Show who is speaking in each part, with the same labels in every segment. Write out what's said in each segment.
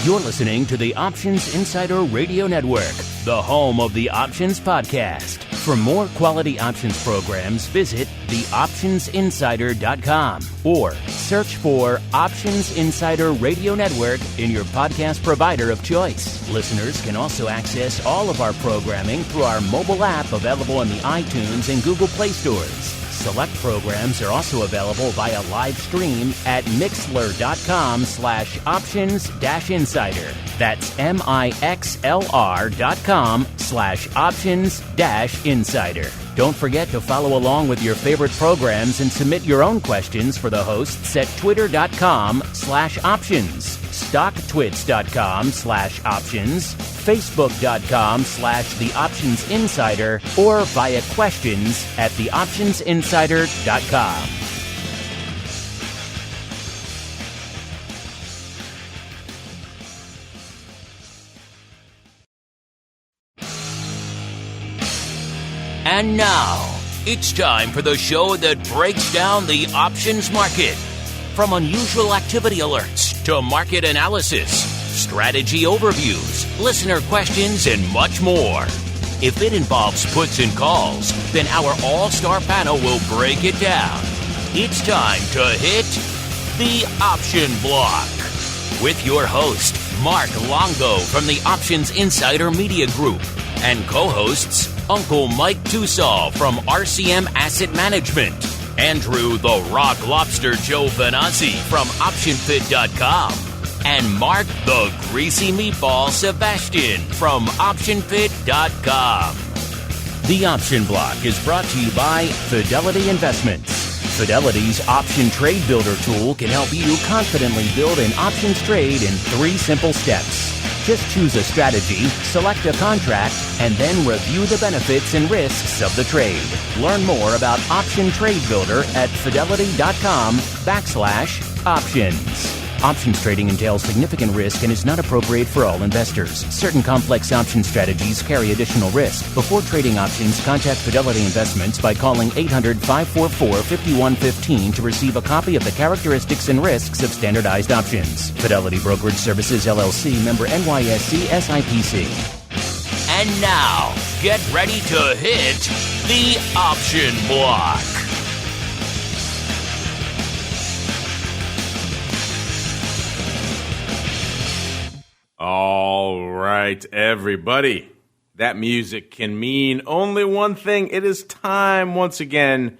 Speaker 1: You're listening to the Options Insider Radio Network, the home of the Options Podcast. For more quality options programs, visit theoptionsinsider.com or search for Options Insider Radio Network in your podcast provider of choice. Listeners can also access all of our programming through our mobile app available in the iTunes and Google Play stores. Select programs are also available via live stream at mixlr.com/options-insider. That's mixlr.com/options-insider. Don't forget to follow along with your favorite programs and submit your own questions for the hosts at twitter.com/options, stocktwits.com/options, facebook.com/theoptionsinsider, or via questions at theoptionsinsider.com. And now, it's time for the show that breaks down the options market. From unusual activity alerts to market analysis, strategy overviews, listener questions, and much more. If it involves puts and calls, then our all-star panel will break it down. It's time to hit the Option Block with your host, Mark Longo from the Options Insider Media Group, and co-hosts Uncle Mike TOSAW from RCM Asset Management, Andrew the Rock Lobster GIOVINAZZI from OptionFit.com, and Mark the Greasy Meatball Sebastian from OptionFit.com. The Option Block is brought to you by Fidelity Investments. Fidelity's Option Trade Builder tool can help you confidently build an options trade in 3 simple steps. Just choose a strategy, select a contract, and then review the benefits and risks of the trade. Learn more about Option Trade Builder at fidelity.com/options. Options trading entails significant risk and is not appropriate for all investors. Certain complex option strategies carry additional risk. Before trading options, contact Fidelity Investments by calling 800-544-5115 to receive a copy of the characteristics and risks of standardized options. Fidelity Brokerage Services, LLC, member NYSE SIPC. And now, get ready to hit the Option Block.
Speaker 2: All right, everybody. That music can mean only one thing. It is time once again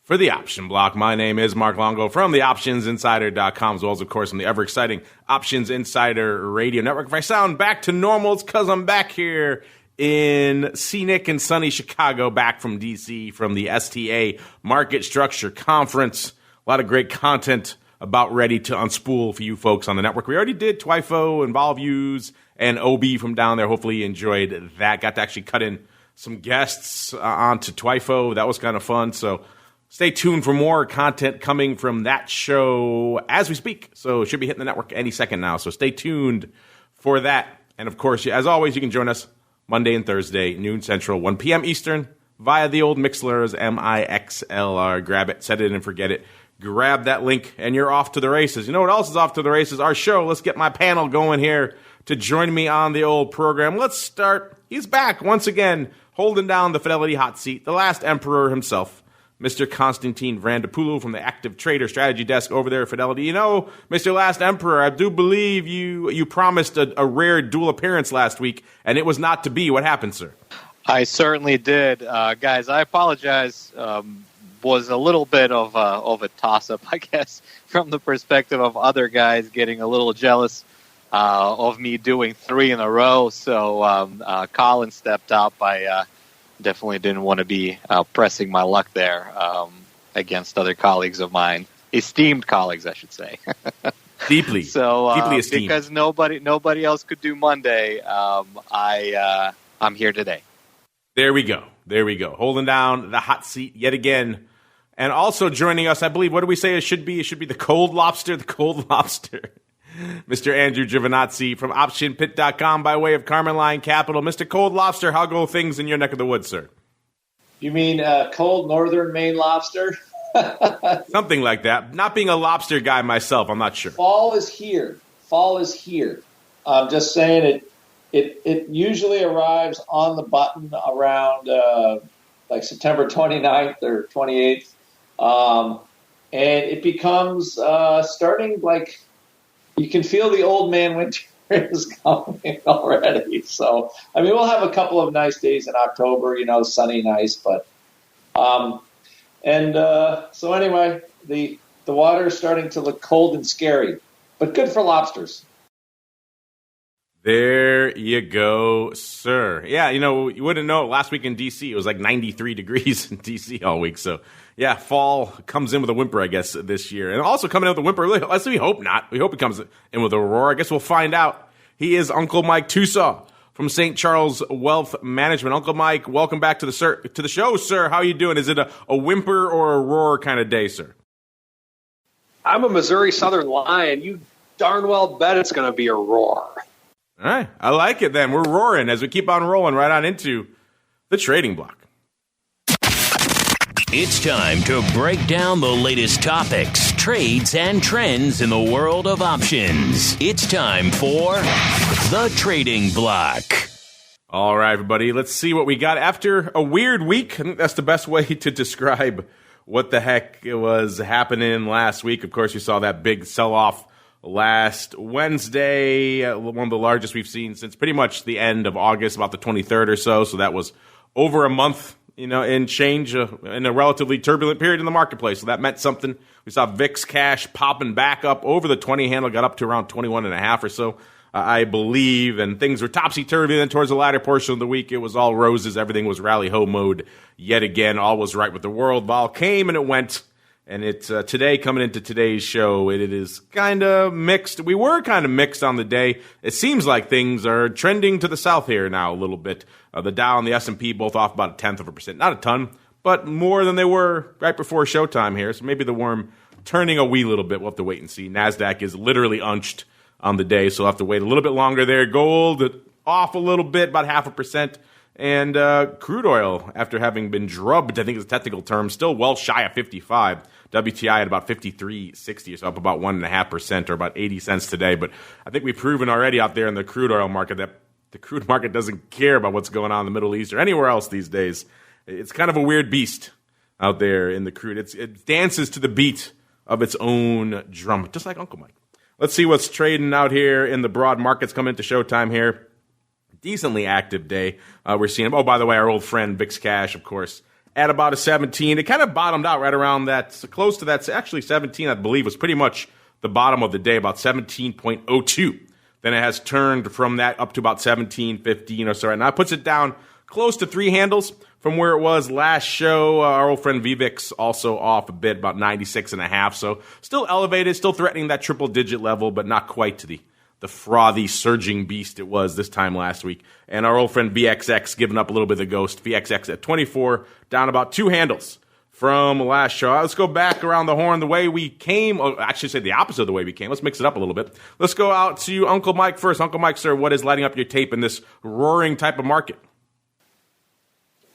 Speaker 2: for the Option Block. My name is Mark Longo from the OptionsInsider.com, as well as, of course, on the ever-exciting Options Insider Radio Network. If I sound back to normal, it's because I'm back here in scenic and sunny Chicago, back from D.C., from the STA Market Structure Conference. A lot of great content about ready to unspool for you folks on the network. We already did TWIFO and Vol Views and OB from down there. Hopefully you enjoyed that. Got to actually cut in some guests onto TWIFO. That was kind of fun. So stay tuned for more content coming from that show as we speak. So it should be hitting the network any second now. So stay tuned for that. And of course, as always, you can join us Monday and Thursday, noon Central, 1 p.m. Eastern, via the old Mixlrs, MIXLR. Grab it, set it and forget it. Grab that link, and you're off to the races. You know what else is off to the races? Our show. Let's get my panel going here to join me on the old program. Let's start. He's back once again, holding down the Fidelity hot seat. The last emperor himself, Mr. Konstantin VRANDOPULO from the Active Trader Strategy Desk over there at Fidelity. You know, Mr. Last Emperor, I do believe you promised a rare dual appearance last week, and it was not to be. What happened, sir?
Speaker 3: I certainly did. Guys, I apologize. Was a little bit of a toss-up, I guess, from the perspective of other guys getting a little jealous of me doing 3 in a row. So Colin stepped up. I definitely didn't want to be pressing my luck there against other colleagues of mine, esteemed colleagues, I should say.
Speaker 2: Deeply esteemed.
Speaker 3: Because nobody else could do Monday. I'm here today.
Speaker 2: There we go. Holding down the hot seat yet again. And also joining us, I believe, what do we say it should be? It should be the cold lobster, Mr. Andrew Giovinazzi from OptionPit.com by way of Carmen Line Capital. Mr. Cold Lobster, how go things in your neck of the woods, sir?
Speaker 4: You mean cold northern Maine lobster?
Speaker 2: Something like that. Not being a lobster guy myself, I'm not sure.
Speaker 4: Fall is here. I'm just saying it usually arrives on the button around like September 29th or 28th. And it becomes starting like you can feel the old man winter is coming already. So, I mean, we'll have a couple of nice days in October, sunny, nice. But, so anyway, the water is starting to look cold and scary, but good for lobsters.
Speaker 2: There you go, sir. Yeah, you wouldn't know. Last week in D.C., it was like 93 degrees in D.C. all week. So, yeah, fall comes in with a whimper, I guess, this year. And also coming in with a whimper, really, we hope not. We hope it comes in with a roar. I guess we'll find out. He is Uncle Mike TOSAW from St. Charles Wealth Management. Uncle Mike, welcome back to the show, sir. How are you doing? Is it a whimper or a roar kind of day, sir?
Speaker 5: I'm a Missouri Southern Lion. You darn well bet it's going to be a roar.
Speaker 2: All right. I like it then. We're roaring as we keep on rolling right on into the trading block.
Speaker 1: It's time to break down the latest topics, trades, and trends in the world of options. It's time for the trading block.
Speaker 2: All right, everybody. Let's see what we got after a weird week. I think that's the best way to describe what the heck was happening last week. Of course, you saw that big sell-off last Wednesday, one of the largest we've seen since pretty much the end of August, about the 23rd or so. So that was over a month, in change in a relatively turbulent period in the marketplace. So that meant something. We saw VIX cash popping back up over the 20 handle, got up to around 21.5 or so, I believe. And things were topsy-turvy. Then towards the latter portion of the week, it was all roses. Everything was rally-ho mode yet again. All was right with the world. Vol came and it went. And it's today, coming into today's show, it is kind of mixed. We were kind of mixed on the day. It seems like things are trending to the south here now a little bit. The Dow and the S&P both off about 0.1%. Not a ton, but more than they were right before showtime here. So maybe the worm turning a wee little bit. We'll have to wait and see. NASDAQ is literally unched on the day, so we'll have to wait a little bit longer there. Gold off a little bit, about 0.5%. And crude oil, after having been drubbed, I think is a technical term, still well shy of 55. WTI at about 53.60, so up about 1.5% or about 80 cents today. But I think we've proven already out there in the crude oil market that the crude market doesn't care about what's going on in the Middle East or anywhere else these days. It's kind of a weird beast out there in the crude. It dances to the beat of its own drum, just like Uncle Mike. Let's see what's trading out here in the broad markets coming into showtime here. Decently active day. We're seeing, by the way, our old friend VIX Cash, of course, at about a 17. It kind of bottomed out right around that, close to that. Actually, 17, I believe, was pretty much the bottom of the day, about 17.02. Then it has turned from that up to about 17.15 or so. Right now, it puts it down close to 3 handles from where it was last show. Our old friend VVIX also off a bit, about 96.5. So still elevated, still threatening that triple-digit level, but not quite to the frothy, surging beast it was this time last week. And our old friend VXX giving up a little bit of the ghost. VXX at 24, down about 2 handles from last show. Let's go back around the horn the way we came. I should say the opposite of the way we came. Let's mix it up a little bit. Let's go out to Uncle Mike first. Uncle Mike, sir, what is lighting up your tape in this roaring type of market?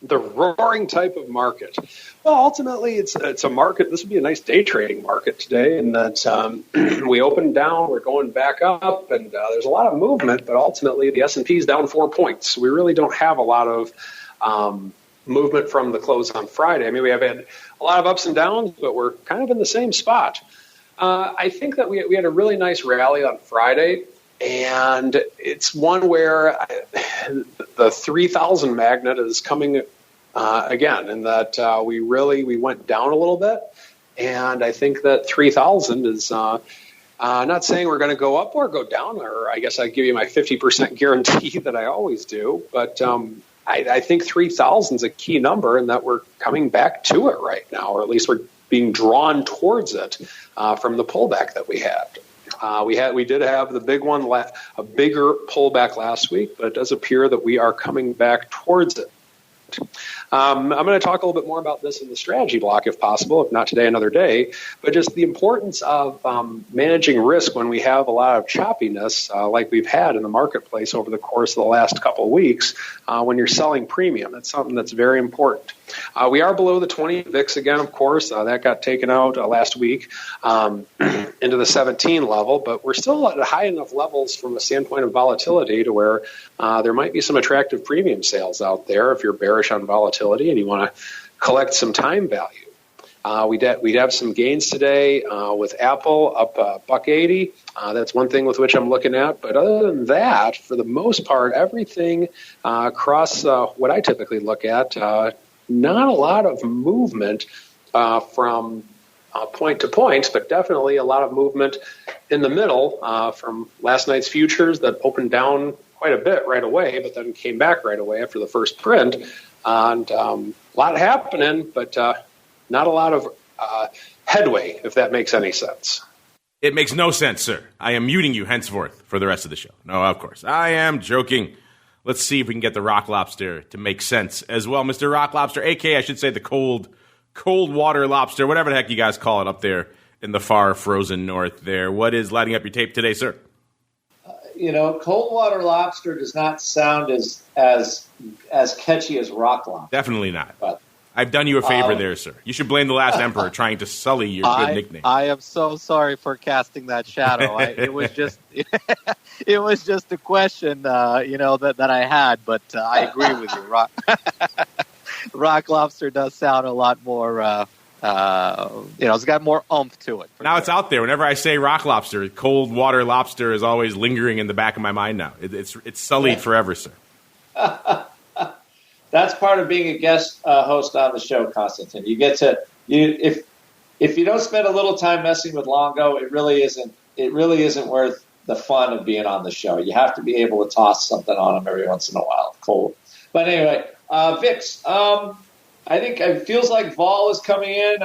Speaker 5: The roaring type of market. Well, ultimately, it's a market. This would be a nice day trading market today, in that we opened down, we're going back up, and there's a lot of movement. But ultimately, the S&P is down 4 points. We really don't have a lot of movement from the close on Friday. I mean, we have had a lot of ups and downs, but we're kind of in the same spot. I think that we had a really nice rally on Friday. And it's one where the 3,000 magnet is coming again, in that we went down a little bit. And I think that 3,000 is not saying we're going to go up or go down, or I guess I give you my 50% guarantee that I always do. But I think 3,000 is a key number, and that we're coming back to it right now, or at least we're being drawn towards it from the pullback that we had. We did have the big one, a bigger pullback last week, but it does appear that we are coming back towards it. I'm going to talk a little bit more about this in the strategy block, if possible, if not today, another day, but just the importance of managing risk when we have a lot of choppiness like we've had in the marketplace over the course of the last couple of weeks when you're selling premium. That's something that's very important. We are below the 20 VIX again, of course. That got taken out last week into the 17 level, but we're still at high enough levels from a standpoint of volatility to where there might be some attractive premium sales out there if you're bearish on volatility and you want to collect some time value. We'd have some gains today with Apple up $1.80. That's one thing with which I'm looking at. But other than that, for the most part, everything across what I typically look at, not a lot of movement from point to point, but definitely a lot of movement in the middle from last night's futures that opened down quite a bit right away, but then came back right away after the first print. And a lot happening, but not a lot of headway, if that makes any sense.
Speaker 2: It makes no sense, sir. I am muting you henceforth for the rest of the show. No, of course. I am joking. Let's see if we can get the Rock Lobster to make sense as well. Mr. Rock Lobster, a.k.a. I should say the cold water lobster, whatever the heck you guys call it up there in the far frozen north there. What is lighting up your tape today, sir?
Speaker 4: Cold water lobster does not sound as catchy as rock lobster.
Speaker 2: Definitely not.
Speaker 4: But
Speaker 2: I've done you a favor there, sir. You should blame the last emperor trying to sully your good nickname.
Speaker 3: I am so sorry for casting that shadow. It was just a question, that I had. But I agree with you. Rock lobster does sound a lot more. It's got more oomph to it.
Speaker 2: Now it's out there. Whenever I say rock lobster, cold water lobster is always lingering in the back of my mind now. It's sullied forever, sir.
Speaker 4: That's part of being a guest host on the show, Konstantin. You get to if you don't spend a little time messing with Longo, it really isn't worth the fun of being on the show. You have to be able to toss something on them every once in a while. Cold. But anyway, VIX. I think it feels like vol is coming in.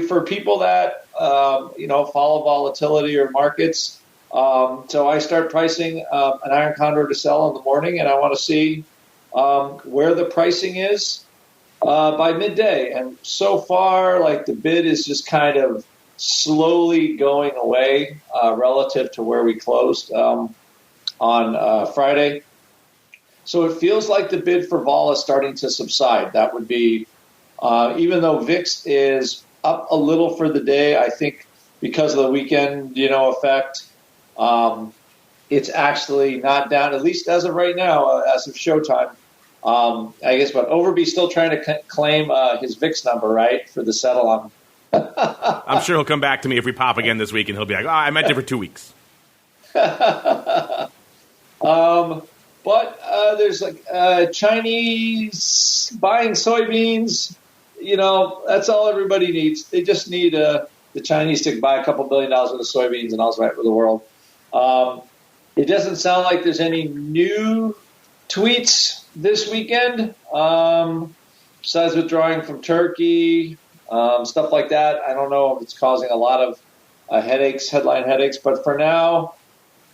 Speaker 4: For people that follow volatility or markets. So I start pricing an iron condor to sell in the morning, and I want to see where the pricing is by midday. And so far, the bid is just kind of slowly going away relative to where we closed on Friday. So it feels like the bid for vol is starting to subside. That would be, even though VIX is up a little for the day, I think because of the weekend, effect, it's actually not down, at least as of right now, as of showtime. I guess, but Overby's still trying to claim his VIX number, right, for the settle on.
Speaker 2: I'm sure he'll come back to me if we pop again this week, and he'll be like, I meant it for 2 weeks.
Speaker 4: But there's Chinese buying soybeans. That's all everybody needs. They just need the Chinese to buy a couple $1 billion worth of soybeans, and all's right with the world. It doesn't sound like there's any new tweets this weekend, besides withdrawing from Turkey, stuff like that. I don't know if it's causing a lot of headline headaches, but for now,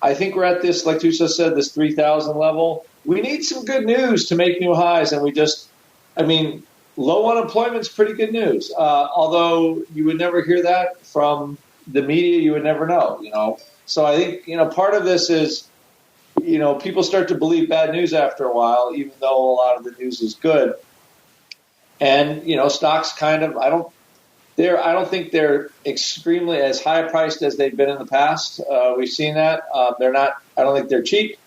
Speaker 4: I think we're at this, like TOSAW said, this 3,000 level. We need some good news to make new highs, and low unemployment's pretty good news. Although you would never hear that from the media, you would never know, So I think, part of this is, people start to believe bad news after a while, even though a lot of the news is good. And, stocks kind of, I don't think they're extremely as high priced as they've been in the past. We've seen that. They're not, I don't think they're cheap,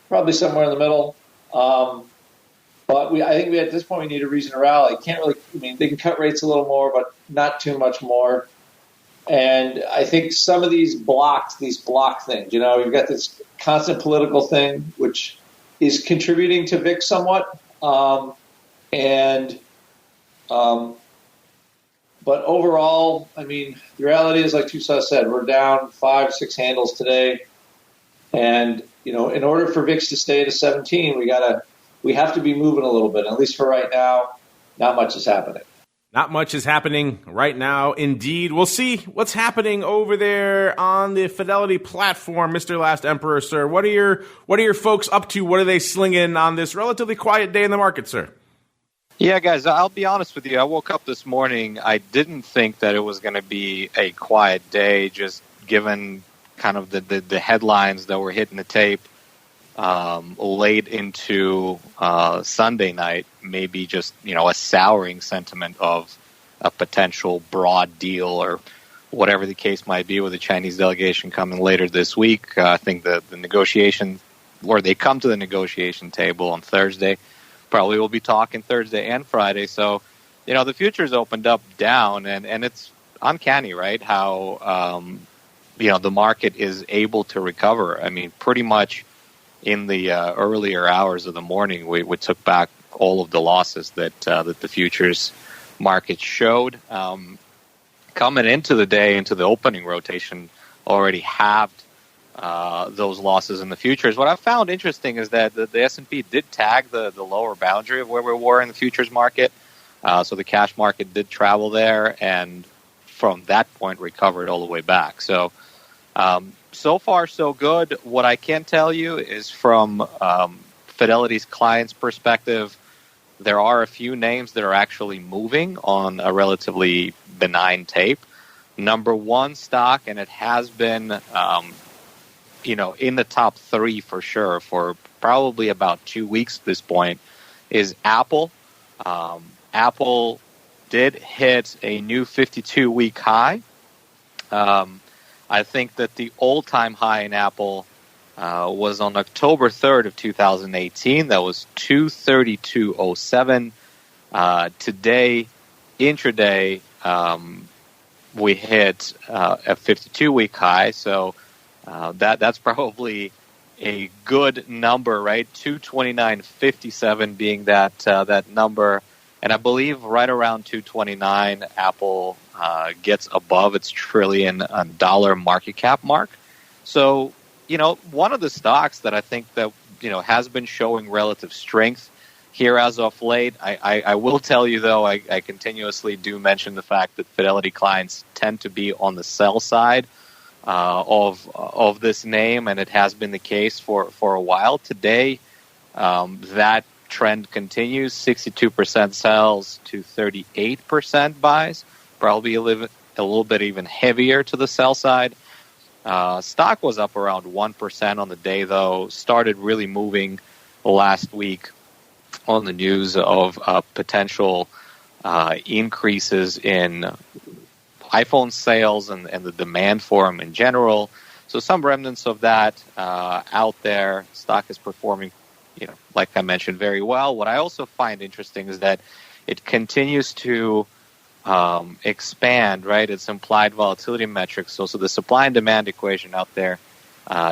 Speaker 4: probably somewhere in the middle. But I think at this point, we need a reason to rally. They can cut rates a little more, but not too much more. And I think some of these block things, you've got this constant political thing, which is contributing to VIX somewhat. But overall, the reality is, like TOSAW said, we're down 5-6 handles today. And, in order for VIX to stay at a 17, we have to be moving a little bit. At least for right now, not much is happening.
Speaker 2: Not much is happening right now, indeed. We'll see what's happening over there on the Fidelity platform, Mr. Last Emperor, sir. What are your folks up to? What are they slinging on this relatively quiet day in the market, sir?
Speaker 3: Yeah, guys, I'll be honest with you. I woke up this morning. I didn't think that it was going to be a quiet day, just given kind of the headlines that were hitting the tape. late into Sunday night, maybe just a souring sentiment of a potential broad deal or whatever the case might be with the Chinese delegation coming later this week. I think the negotiation, or they come to the negotiation table on Thursday. Probably will be talking Thursday and Friday. So, the futures opened up down, and it's uncanny, right? How, the market is able to recover. I mean, pretty much in the earlier hours of the morning, we took back all of the losses that the futures market showed. Coming into the day, into the opening rotation, already halved those losses in the futures. What I found interesting is that the S&P did tag the lower boundary of where we were in the futures market. So the cash market did travel there, and from that point recovered all the way back. So, so far so good. What I can tell you is from Fidelity's client's perspective, there are a few names that are actually moving on a relatively benign tape. Number one stock, and it has been, in the top three for sure for probably about 2 weeks at this point, is Apple. Apple did hit a new 52-week high. I think that the all-time high in Apple was on October 3rd of 2018. That was 232.07. Today, intraday, we hit a 52-week high. So that's probably a good number, right? 229.57 being that number. And I believe right around 229, Apple gets above its $1 trillion market cap mark. So, one of the stocks that I think that, has been showing relative strength here as of late. I will tell you, though, I continuously do mention the fact that Fidelity clients tend to be on the sell side of this name, and it has been the case for a while. Today, that trend continues, 62% sells to 38% buys, probably a little bit even heavier to the sell side. Stock was up around 1% on the day, though, started really moving last week on the news of potential increases in iPhone sales and the demand for them in general. So some remnants of that out there. Stock is performing, like I mentioned, very well. What I also find interesting is that it continues to expand, right? Its implied volatility metrics. So the supply and demand equation out there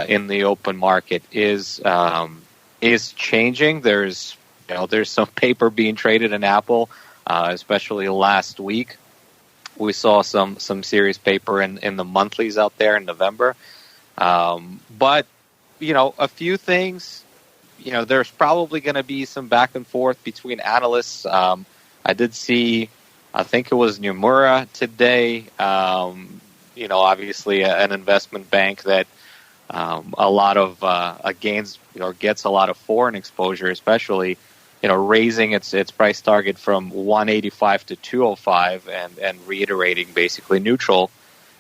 Speaker 3: in the open market is changing. There's some paper being traded in Apple, especially last week. We saw some serious paper in the monthlies out there in November. But a few things. There's probably going to be some back and forth between analysts. I did see, I think it was Nomura today, obviously an investment bank that a lot of gains or gets a lot of foreign exposure, especially, raising its price target from 185 to 205 and reiterating basically neutral.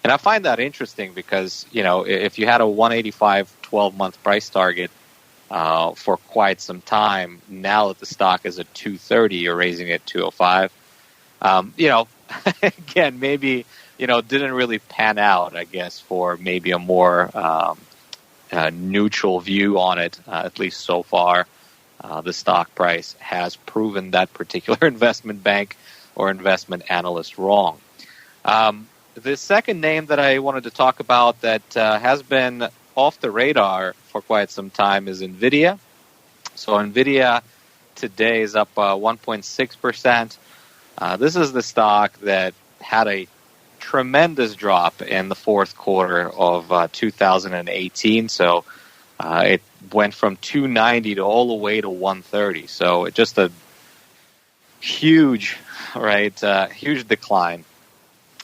Speaker 3: And I find that interesting because, if you had a 185 12-month price target for quite some time, now that the stock is at 230, you're raising it 205. Again, maybe, didn't really pan out, I guess, for maybe a more neutral view on it, at least so far. The stock price has proven that particular investment bank or investment analyst wrong. The second name that I wanted to talk about that has been off the radar for quite some time is NVIDIA. So NVIDIA today is up 1.6%. This is the stock that had a tremendous drop in the fourth quarter of 2018. So it went from 290 to all the way to 130. So it just a huge decline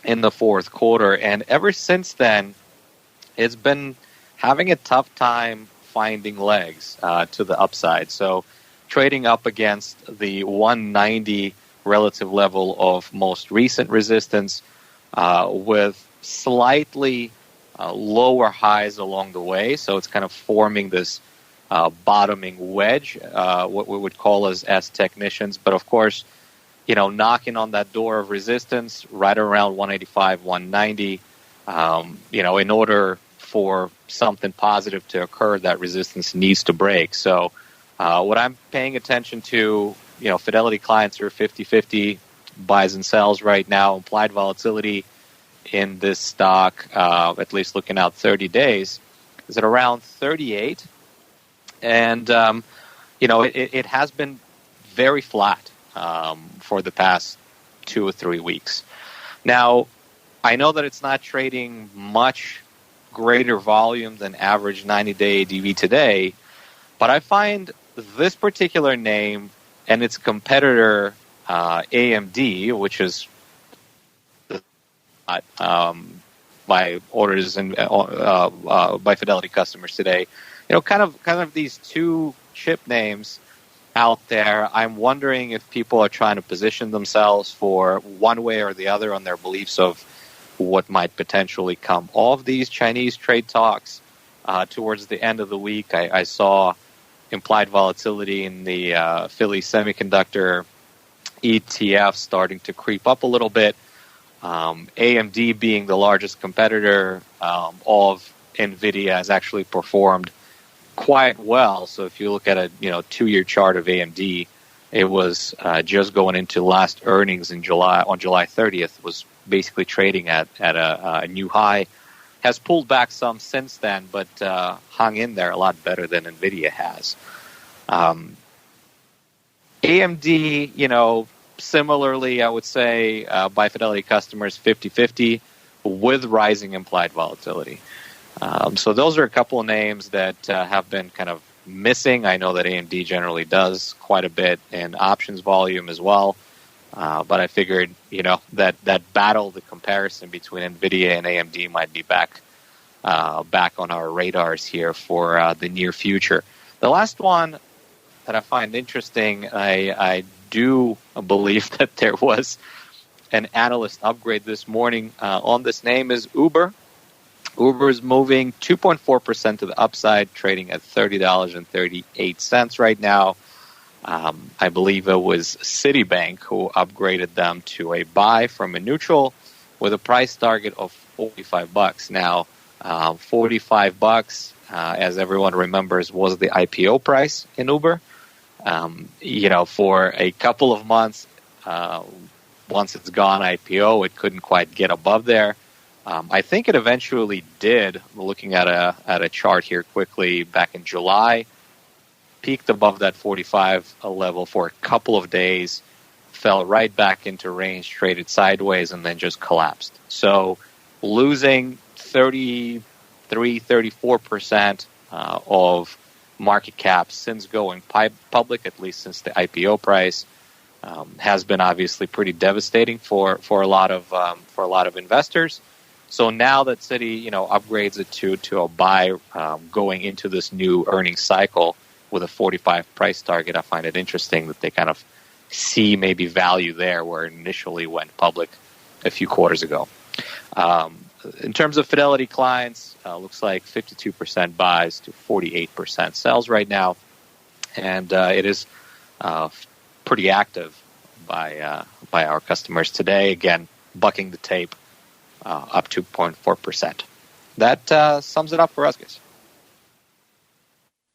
Speaker 3: in the fourth quarter. And ever since then, it's been having a tough time finding legs to the upside. So trading up against the 190 relative level of most recent resistance with slightly lower highs along the way. So it's kind of forming this bottoming wedge, what we would call as technicians. But of course, knocking on that door of resistance right around 185, 190, in order for something positive to occur, that resistance needs to break. So what I'm paying attention to, Fidelity clients are 50-50 buys and sells right now. Implied volatility in this stock, at least looking out 30 days, is at around 38. And, it has been very flat for the past 2 or 3 weeks. Now, I know that it's not trading much greater volume than average 90-day ADV today, but I find this particular name and its competitor, AMD, which is by orders and by Fidelity customers today, kind of these two chip names out there. I'm wondering if people are trying to position themselves for one way or the other on their beliefs of what might potentially come of these Chinese trade talks. Towards the end of the week, I saw implied volatility in the Philly Semiconductor ETF starting to creep up a little bit. AMD being the largest competitor of NVIDIA has actually performed quite well. So if you look at a 2-year chart of AMD, it was just going into last earnings in July, on July 30th, was basically trading at a new high. Has pulled back some since then, but hung in there a lot better than NVIDIA has. AMD, similarly, I would say, by Fidelity customers, 50-50 with rising implied volatility. So those are a couple of names that have been kind of missing. I know that AMD generally does quite a bit in options volume as well. But I figured, that battle, the comparison between NVIDIA and AMD might be back on our radars here for the near future. The last one that I find interesting, I do believe that there was an analyst upgrade this morning on this name, is Uber. Uber is moving 2.4% to the upside, trading at $30.38 right now. I believe it was Citibank who upgraded them to a buy from a neutral with a price target of $45. Now, $45, as everyone remembers, was the IPO price in Uber. For a couple of months, once it's gone IPO, it couldn't quite get above there. I think it eventually did, looking at a chart here quickly, back in July, peaked above that 45 level for a couple of days, fell right back into range, traded sideways, and then just collapsed. So losing 34% of market cap since going public, at least since the IPO price, has been obviously pretty devastating for a lot of investors. So now that Citi, upgrades it to a buy going into this new earnings cycle with a 45 price target, I find it interesting that they kind of see maybe value there where it initially went public a few quarters ago. In terms of Fidelity clients, looks like 52% buys to 48% sells right now, and it is pretty active by our customers today. Again, bucking the tape, up 2.4%. That sums it up for us, guys.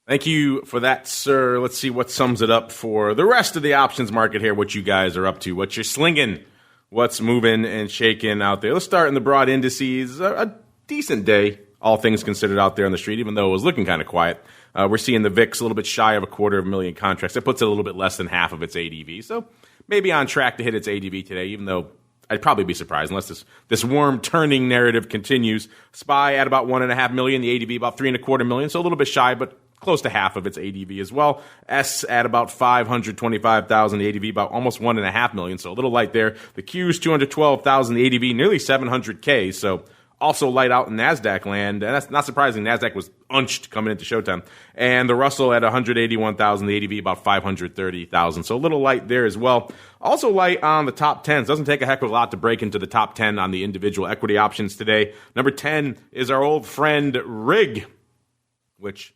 Speaker 2: Thank you for that, sir. Let's see what sums it up for the rest of the options market here, what you guys are up to, what you're slinging, what's moving and shaking out there. Let's start in the broad indices. A decent day, all things considered, out there on the street, even though it was looking kind of quiet. We're seeing the VIX a little bit shy of 250,000 contracts. That puts it a little bit less than half of its ADV. So maybe on track to hit its ADV today, even though I'd probably be surprised unless this worm turning narrative continues. SPY at about 1.5 million, the ADV about 3.25 million, so a little bit shy, but close to half of its ADV as well. S at about 525,000, the ADV about almost 1.5 million, so a little light there. The Q's 212,000, the ADV nearly 700K, so also light out in NASDAQ land, and that's not surprising. NASDAQ was unched coming into showtime. And the Russell at 181,000, the ADV about 530,000, so a little light there as well. Also light on the top 10s. Doesn't take a heck of a lot to break into the top 10 on the individual equity options today. Number 10 is our old friend RIG, which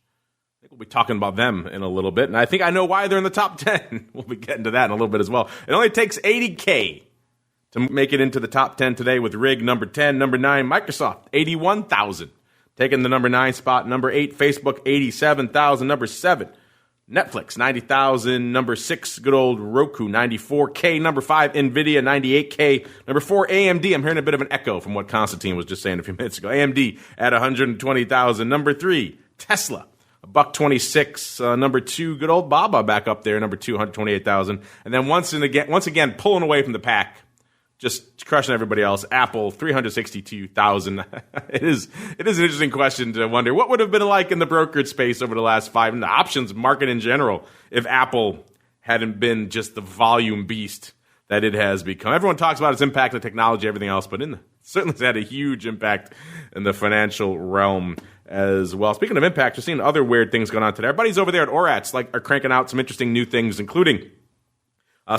Speaker 2: think we'll be talking about them in a little bit, and I think I know why they're in the top 10. We'll be getting to that in a little bit as well. It only takes $80K to make it into the top 10 today with Rig number 10. Number 9, Microsoft, $81,000. Taking the number 9 spot. Number 8, Facebook, $87,000. Number 7, Netflix, $90,000. Number 6, good old Roku, $94K. Number 5, NVIDIA, $98K. Number 4, AMD. I'm hearing a bit of an echo from what Konstantin was just saying a few minutes ago. AMD at $120,000. Number 3, Tesla, $126. Number 2, good old Baba back up there. Number 2, $128,000. And then once again, pulling away from the pack, just crushing everybody else. Apple, $362,000. It is an interesting question to wonder what would have been like in the brokerage space over the last 5, and the options market in general, if Apple hadn't been just the volume beast that it has become. Everyone talks about its impact on technology, everything else, but certainly it's had a huge impact in the financial realm as well. Speaking of impact, we're seeing other weird things going on today. Our buddies over there at ORATS are cranking out some interesting new things, including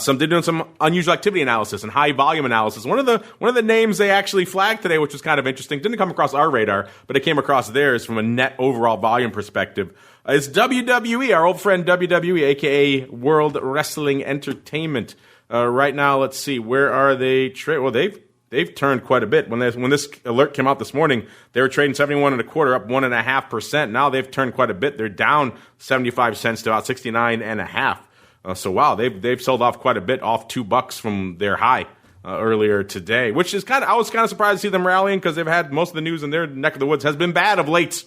Speaker 2: they're doing some unusual activity analysis and high volume analysis. One of the names they actually flagged today, which was kind of interesting, didn't come across our radar, but it came across theirs from a net overall volume perspective. It's WWE, our old friend WWE, aka World Wrestling Entertainment. Right now, let's see, where are they? Well, they've turned quite a bit. When this alert came out this morning, they were trading 71.25, up 1.5%. Now they've turned quite a bit. They're down 75 cents to about 69.5. So wow, they've sold off quite a bit, off $2 from their high earlier today, which is I was kind of surprised to see them rallying because they've had most of the news in their neck of the woods has been bad of late.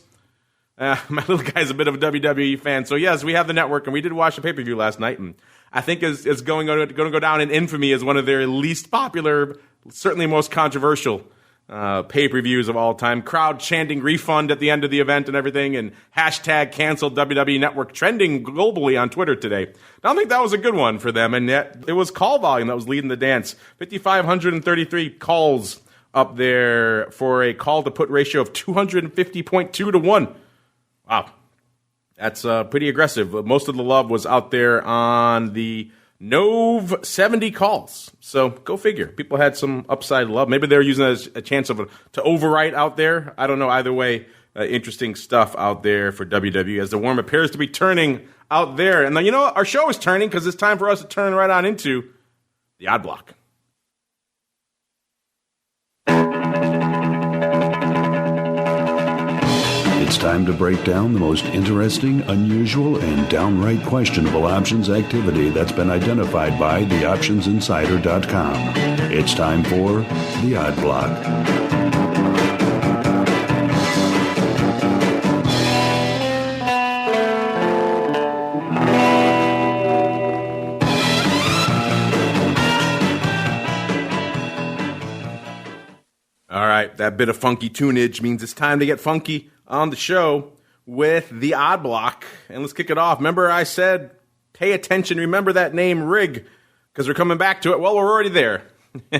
Speaker 2: My little guy's a bit of a WWE fan, so yes, we have the network, and we did watch the pay-per-view last night, and I think is going to go down in infamy as one of their least popular, certainly most controversial pay-per-views of all time. Crowd chanting refund at the end of the event and everything, and hashtag canceled WWE Network trending globally on Twitter today. I don't think that was a good one for them, and yet it was call volume that was leading the dance. 5,533 calls up there for a call-to-put ratio of 250.2 to 1. Wow. That's pretty aggressive. Most of the love was out there on the Nove 70 calls. So go figure. People had some upside love. Maybe they're using it as a chance to overwrite out there. I don't know. Either way, interesting stuff out there for WWE as the worm appears to be turning out there. And then, our show is turning because it's time for us to turn right on into the Odd Block.
Speaker 6: It's time to break down the most interesting, unusual, and downright questionable options activity that's been identified by theoptionsinsider.com. It's time for the Odd Block.
Speaker 2: All right, that bit of funky tunage means it's time to get funky on the show with the Odd Block. And let's kick it off. Remember I said, pay attention, remember that name, Rig, because we're coming back to it. Well, we're already there.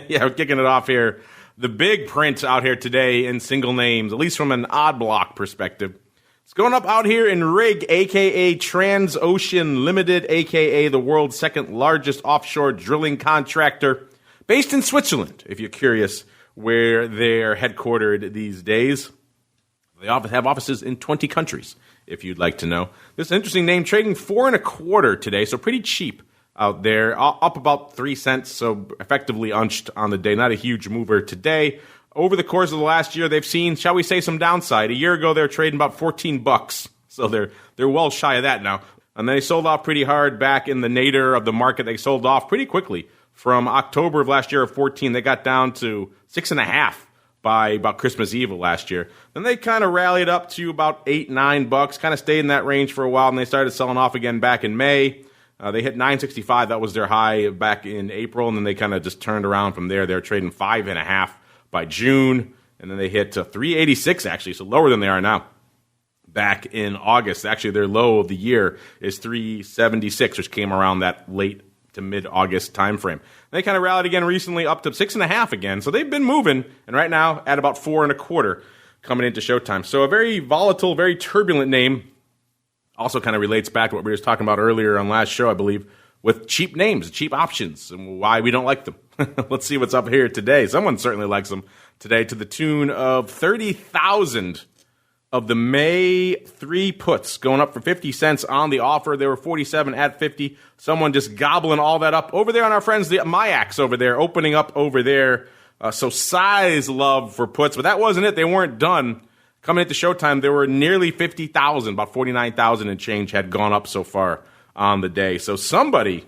Speaker 2: Yeah, we're kicking it off here. The big print out here today in single names, at least from an Odd Block perspective. It's going up out here in Rig, a.k.a. Transocean Limited, a.k.a. the world's second largest offshore drilling contractor, based in Switzerland, if you're curious where they're headquartered these days. They have offices in 20 countries, if you'd like to know. This is an interesting name, trading 4.25 today, so pretty cheap out there, up about 3 cents, so effectively unched on the day. Not a huge mover today. Over the course of the last year, they've seen, shall we say, some downside. A year ago, they were trading about $14, so they're well shy of that now. And they sold off pretty hard back in the nadir of the market. They sold off pretty quickly. From October of last year of 14, they got down to 6.5 by about Christmas Eve of last year. Then they kind of rallied up to about $8-9, kind of stayed in that range for a while, and they started selling off again back in May. They hit $9.65. That was their high back in April, and then they kind of just turned around from there. They were trading 5.5 by June, and then they hit $3.86 actually, so lower than they are now. Back in August, actually their low of the year is $3.76, which came around that late to mid-August timeframe. They kind of rallied again recently up to 6.5 again. So they've been moving, and right now at about 4.25 coming into showtime. So a very volatile, very turbulent name. Also kind of relates back to what we were just talking about earlier on last show, I believe, with cheap names, cheap options, and why we don't like them. Let's see what's up here today. Someone certainly likes them today to the tune of 30,000 of the May 3 puts going up for 50 cents on the offer. They were 47 at 50. Someone just gobbling all that up over there on our friends, the MIAX over there, opening up over there. So size love for puts, but that wasn't it. They weren't done. Coming into showtime, there were nearly 50,000, about 49,000 and change had gone up so far on the day. So somebody,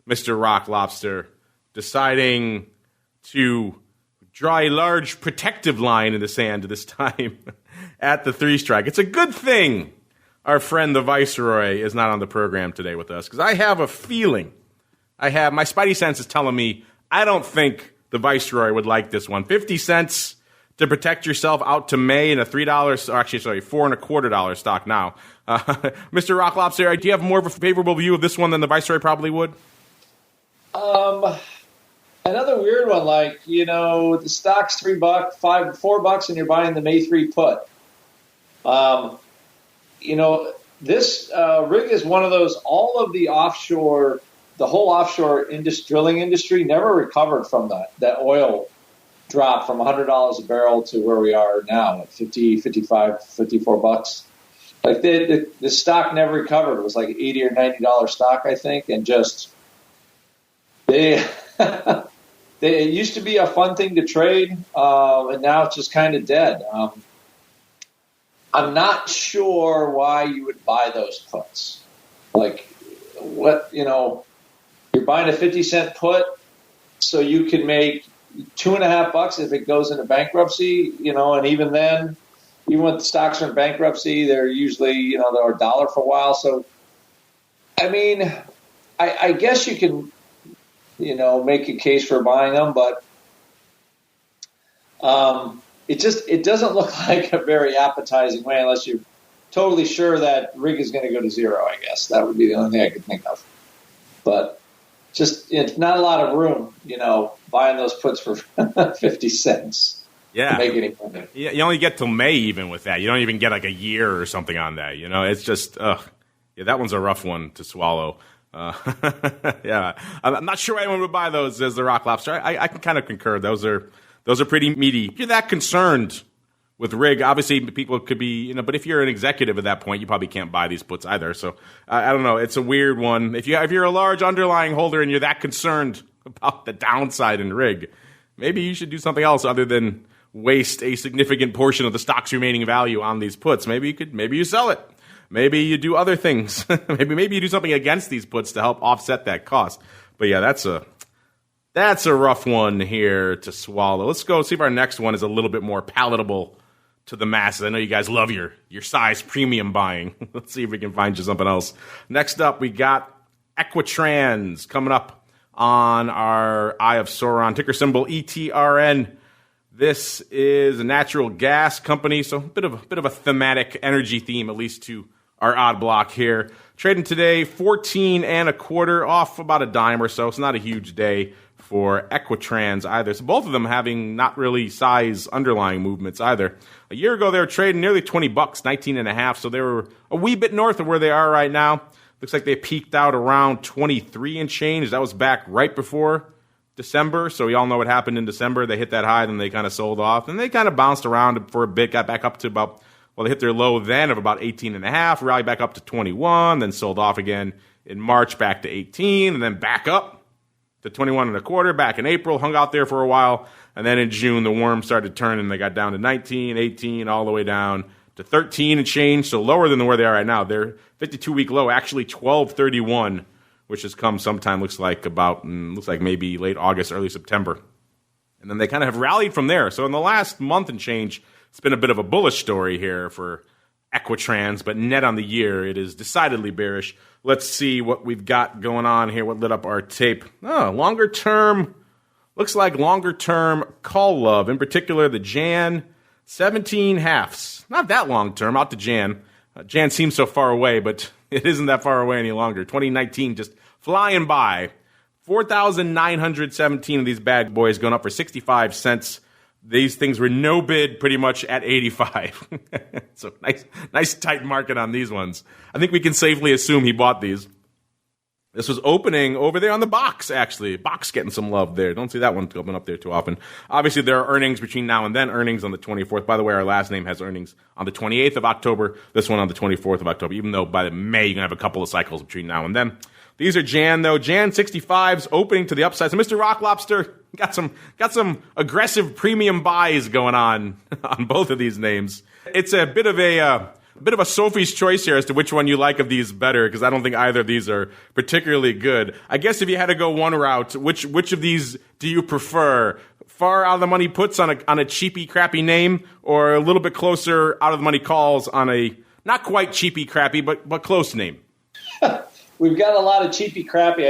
Speaker 2: Mr. Rock Lobster, deciding to draw a large protective line in the sand this time at the 3 strike. It's a good thing our friend the Viceroy is not on the program today with us, because I have a feeling, my spidey sense is telling me I don't think the Viceroy would like this one. 50 cents to protect yourself out to May in a $3, or actually, sorry, $4.25 stock now. Mr. Rock Lobster, do you have more of a favorable view of this one than the Viceroy probably would?
Speaker 4: Another weird one, like, the stock's $3, $4, and you're buying the May 3 put. This rig is one of those, all of the offshore, the whole offshore drilling industry never recovered from that oil drop from $100 a barrel to where we are now at 50, 55, $54. Like the stock never recovered. It was like $80 or $90 stock, I think, and just it used to be a fun thing to trade, and now it's just kind of dead. I'm not sure why you would buy those puts. Like, what, you're buying a 50-cent put so you can make $2.50 if it goes into bankruptcy, and even then, even when the stocks are in bankruptcy, they're usually, they're $1 for a while. So, I mean, I guess you can, make a case for buying them, but it doesn't look like a very appetizing way unless you're totally sure that rig is going to go to zero, I guess. That would be the only thing I could think of. But it's not a lot of room, buying those puts for 50 cents.
Speaker 2: Yeah.
Speaker 4: To make any money.
Speaker 2: Yeah, you only get till May even with that. You don't even get like a year or something on that. It's just, yeah, that one's a rough one to swallow. Yeah, I'm not sure anyone would buy those as the Rock Lobster. I can kind of concur. Those are pretty meaty. If you're that concerned with rig, obviously people could be, but if you're an executive at that point, you probably can't buy these puts either. So I don't know. It's a weird one. If you're a large underlying holder and you're that concerned about the downside in rig, maybe you should do something else other than waste a significant portion of the stock's remaining value on these puts. Maybe you sell it. Maybe you do other things. maybe you do something against these puts to help offset that cost. But yeah, that's a rough one here to swallow. Let's go see if our next one is a little bit more palatable to the masses. I know you guys love your size premium buying. Let's see if we can find you something else. Next up, we got Equitrans coming up on our Eye of Sauron, ticker symbol ETRN. This is a natural gas company, so a bit of a thematic energy theme, at least to our odd block here. Trading today 14 1/4, off about a dime or so. It's not a huge day for Equitrans either. So both of them having not really size underlying movements either. A year ago they were trading nearly $20, 19.5. So they were a wee bit north of where they are right now. Looks like they peaked out around 23 and change. That was back right before December, so we all know what happened in December. They hit that high, then they kind of sold off, and they kind of bounced around for a bit, got back up to about, they hit their low then of about 18.5, rallied back up to 21, then sold off again in March back to 18, and then back up to 21 1/4 back in April, hung out there for a while, and then in June the worm started turning. They got down to 19, 18, all the way down to 13 and change, so lower than where they are right now. Their 52-week low, actually 12.31, which has come sometime, looks like maybe late August, early September. And then they kind of have rallied from there. So in the last month and change, it's been a bit of a bullish story here for Equitrans, but net on the year, it is decidedly bearish. Let's see what we've got going on here, what lit up our tape. Longer term, looks like longer term call love, in particular the Jan 17 halves. Not that long term, out to Jan. Jan seems so far away, but it isn't that far away any longer. 2019 just flying by. 4,917 of these bad boys going up for 65 cents. These things were no bid pretty much at 85. So nice tight market on these ones. I think we can safely assume he bought these. This was opening over there on the box, actually. Box getting some love there. Don't see that one coming up there too often. Obviously, there are earnings between now and then, earnings on the 24th. By the way, our last name has earnings on the 28th of October, this one on the 24th of October, even though by the May, you're going to have a couple of cycles between now and then. These are Jan, though. Jan 65s opening to the upside. So Mr. Rock Lobster got some aggressive premium buys going on both of these names. It's a bit of a Sophie's choice here as to which one you like of these better, because I don't think either of these are particularly good. I guess if you had to go one route, which of these do you prefer? Far out of the money puts on a cheapy, crappy name, or a little bit closer out of the money calls on a not quite cheapy, crappy, but close name?
Speaker 4: We've got a lot of cheapy, crappy.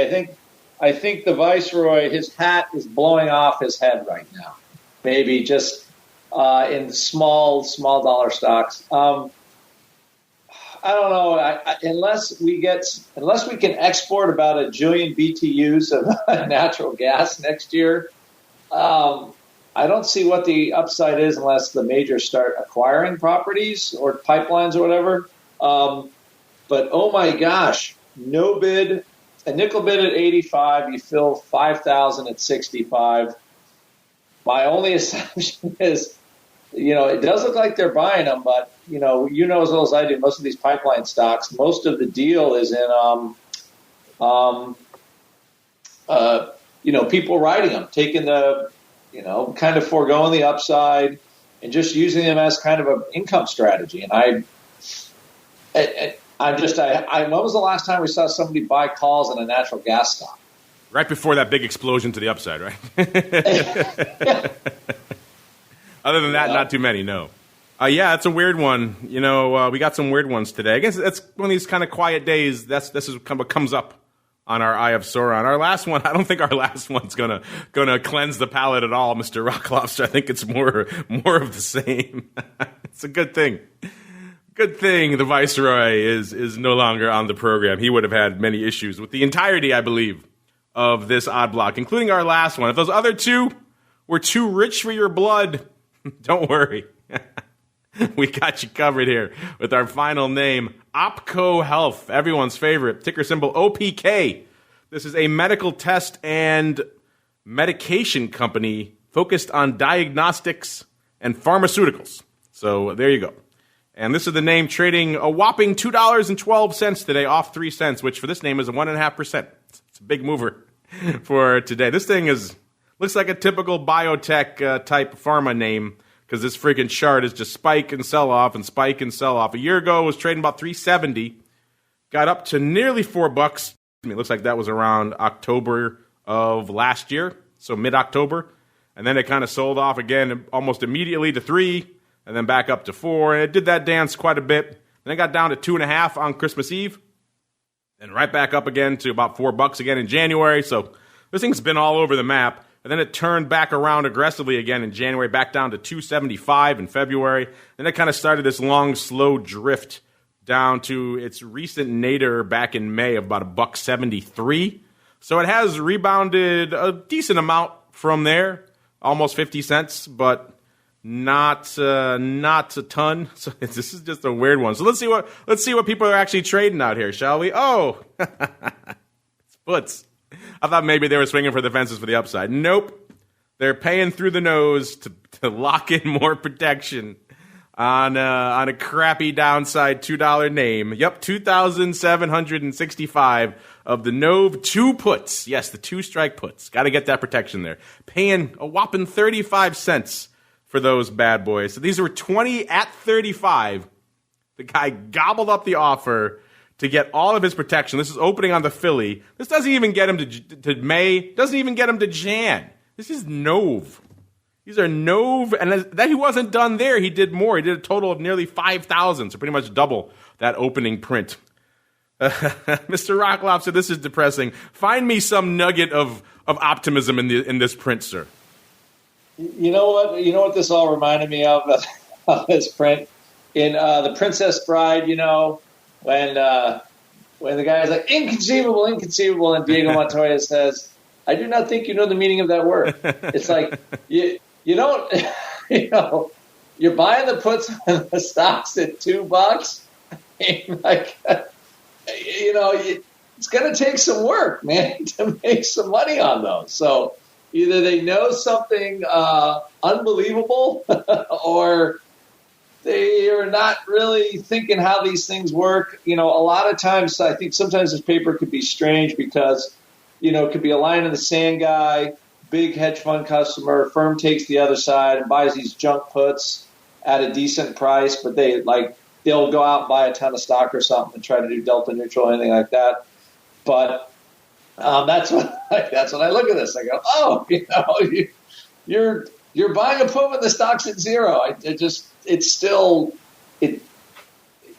Speaker 4: I think the Viceroy, his hat is blowing off his head right now. Maybe just in small dollar stocks. I don't know. Unless we can export about 1 jillion BTUs of natural gas next year, I don't see what the upside is unless the majors start acquiring properties or pipelines or whatever. But oh my gosh, no bid, a nickel bid at 85, you fill 5,000 at 65. My only assumption is, it does look like they're buying them, but you know as well as I do, most of these pipeline stocks, most of the deal is in, people riding them, taking the, kind of foregoing the upside and just using them as kind of an income strategy. And when was the last time we saw somebody buy calls in a natural gas stock?
Speaker 2: Right before that big explosion to the upside, right? Other than that, not too many, no. Yeah, it's a weird one. We got some weird ones today. I guess that's one of these kind of quiet days. This is what comes up on our Eye of Sauron. Our last one, I don't think our last one's gonna cleanse the palate at all, Mr. Rock Lobster. I think it's more of the same. It's a good thing. Good thing the Viceroy is no longer on the program. He would have had many issues with the entirety, I believe, of this odd block, including our last one. If those other two were too rich for your blood, don't worry. We got you covered here with our final name, OPKO Health, everyone's favorite, ticker symbol OPK. This is a medical test and medication company focused on diagnostics and pharmaceuticals. So there you go. And this is the name trading a whopping $2.12 today, off 3 cents, which for this name is a 1.5%. It's a big mover for today. This thing looks like a typical biotech type pharma name, because this freaking chart is just spike and sell off and spike and sell off. A year ago, it was trading about $3.70, got up to nearly $4. It looks like that was around October of last year, so mid-October. And then it kind of sold off again almost immediately to $3, and then back up to $4. And it did that dance quite a bit. Then it got down to $2.50 on Christmas Eve, and right back up again to about $4 again in January. So this thing's been all over the map. And then it turned back around aggressively again in January, back down to $2.75 in February. Then it kind of started this long, slow drift down to its recent nadir back in May of about $1.73. So it has rebounded a decent amount from there, almost 50 cents, but not a ton. So this is just a weird one. So let's see what people are actually trading out here, shall we? Oh, it's puts. I thought maybe they were swinging for the fences for the upside. Nope. They're paying through the nose to lock in more protection on a crappy downside $2 name. Yep, 2,765 of the Nove 2 puts. Yes, the 2-strike puts. Got to get that protection there. Paying a whopping 35 cents for those bad boys. So these were 20 at 35. The guy gobbled up the offer to get all of his protection. This is opening on the Philly. This doesn't even get him to May. Doesn't even get him to Jan. This is Nove. These are Nove. And that he wasn't done there. He did more. He did a total of nearly 5,000. So pretty much double that opening print. Mr. Rock Lobster, this is depressing. Find me some nugget of optimism in this print, sir.
Speaker 4: You know what? You know what this all reminded me of this print? In The Princess Bride, when the guy is like, inconceivable, and Diego Montoya says, I do not think you know the meaning of that word. It's like, you don't, you're buying the puts on the stocks at $2. Like, it's going to take some work, man, to make some money on those. So either they know something unbelievable or they are not really thinking how these things work. A lot of times I think sometimes this paper could be strange because, it could be a line in the sand guy, big hedge fund customer, firm takes the other side and buys these junk puts at a decent price, but they'll go out and buy a ton of stock or something and try to do delta neutral or anything like that. But that's when I look at this. I go, oh, you're buying a put when the stock's at zero.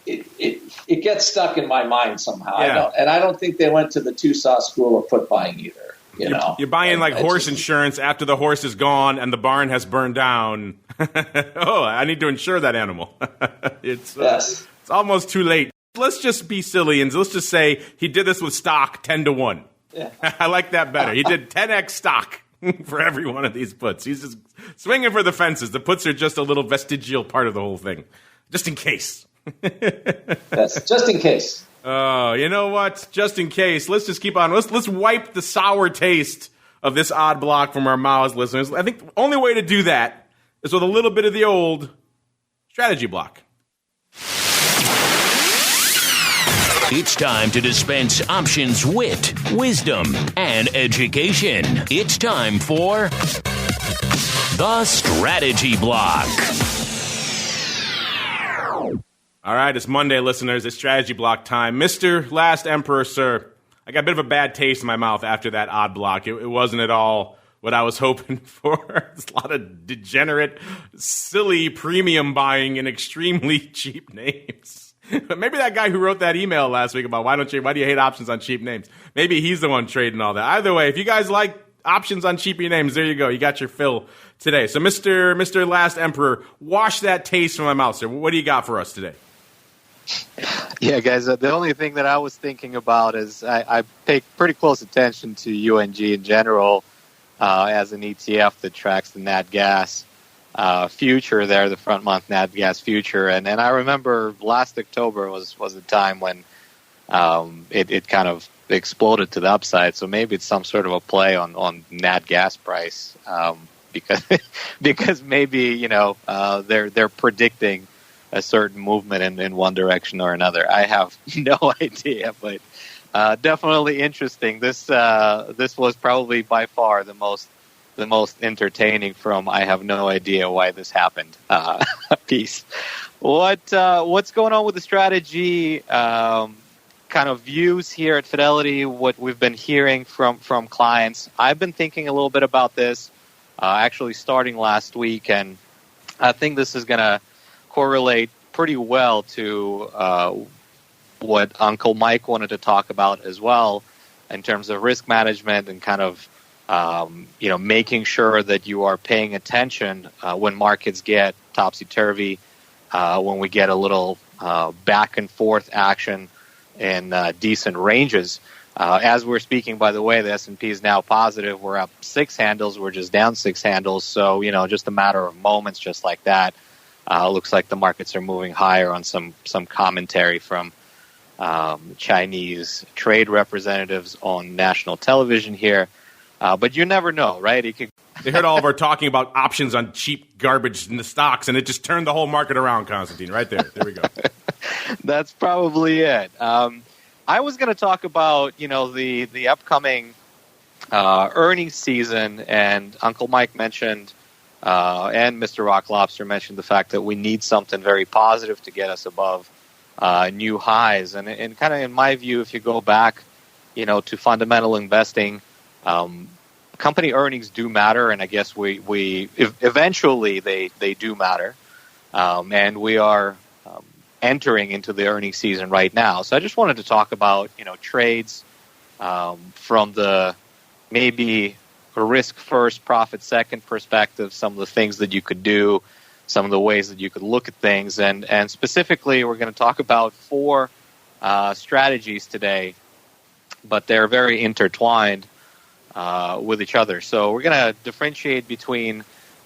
Speaker 4: It gets stuck in my mind somehow.
Speaker 2: Yeah.
Speaker 4: I don't think they went to the TOSAW school of put buying either.
Speaker 2: You're buying horse insurance after the horse is gone and the barn has burned down. Oh, I need to insure that animal. It's almost too late. Let's just be silly and let's just say he did this with stock 10-1.
Speaker 4: Yeah.
Speaker 2: I like that better. He did 10x stock for every one of these puts. He's just swinging for the fences. The puts are just a little vestigial part of the whole thing, just in case.
Speaker 4: Yes, just in case.
Speaker 2: Oh, you know what? Just in case, let's just keep on. Let's wipe the sour taste of this odd block from our mouths, listeners. I think the only way to do that is with a little bit of the old strategy block.
Speaker 1: It's time to dispense options, wit, wisdom, and education. It's time for the Strategy Block.
Speaker 2: All right, it's Monday, listeners. It's Strategy Block time. Mr. Last Emperor, sir, I got a bit of a bad taste in my mouth after that odd block. It wasn't at all what I was hoping for. There's a lot of degenerate, silly premium buying in extremely cheap names. Maybe that guy who wrote that email last week about why do you hate options on cheap names? Maybe he's the one trading all that. Either way, if you guys like options on cheaper names, there you go. You got your fill today. So Mr. Last Emperor, wash that taste from my mouth, sir. What do you got for us today?
Speaker 3: Yeah, guys, the only thing that I was thinking about is I pay pretty close attention to UNG in general as an ETF that tracks the nat gas future there, the front month nat gas future. And I remember last October was the time when it kind of exploded to the upside. So maybe it's some sort of a play on nat gas price because maybe, they're predicting a certain movement in one direction or another. I have no idea, but definitely interesting. This was probably by far the most entertaining from I have no idea why this happened piece. What's going on with the strategy kind of views here at Fidelity, what we've been hearing from clients? I've been thinking a little bit about this actually starting last week, and I think this is going to correlate pretty well to what Uncle Mike wanted to talk about as well in terms of risk management and kind of making sure that you are paying attention when markets get topsy-turvy, when we get a little back and forth action in decent ranges. As we're speaking, by the way, the S&P is now positive. We're up 6 handles. We're just down 6 handles. So, just a matter of moments just like that. Looks like the markets are moving higher on some commentary from Chinese trade representatives on national television here. But you never know, right?
Speaker 2: They heard all of our talking about options on cheap garbage in the stocks, and it just turned the whole market around, Konstantin. Right there. There we go.
Speaker 3: That's probably it. I was going to talk about, the upcoming earnings season, and Uncle Mike mentioned, and Mr. Rock Lobster mentioned the fact that we need something very positive to get us above new highs. And kind of in my view, if you go back, to fundamental investing, company earnings do matter, and I guess eventually they do matter, and we are entering into the earnings season right now. So I just wanted to talk about trades from the maybe risk first, profit second perspective, some of the things that you could do, some of the ways that you could look at things, and specifically we're going to talk about 4 strategies today, but they're very intertwined with each other. So we're going to differentiate between,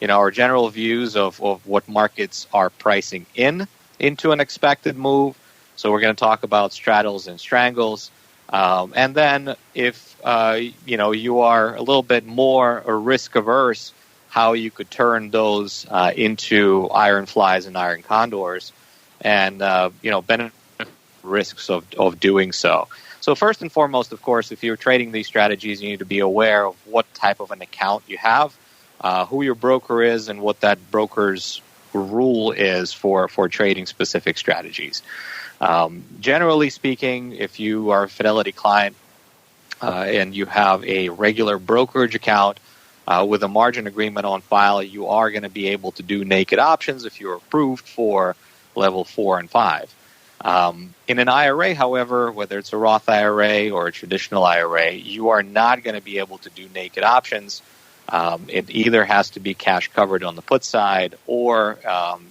Speaker 3: our general views of what markets are pricing into an expected move. So we're going to talk about straddles and strangles. And then if you are a little bit more risk averse, how you could turn those into iron flies and iron condors, and benefit risks of doing so. So first and foremost, of course, if you're trading these strategies, you need to be aware of what type of an account you have, who your broker is, and what that broker's rule is for trading specific strategies. Generally speaking, if you are a Fidelity client and you have a regular brokerage account with a margin agreement on file, you are going to be able to do naked options if you're approved for level 4 and 5. In an IRA, however, whether it's a Roth IRA or a traditional IRA, you are not going to be able to do naked options. It either has to be cash covered on the put side, or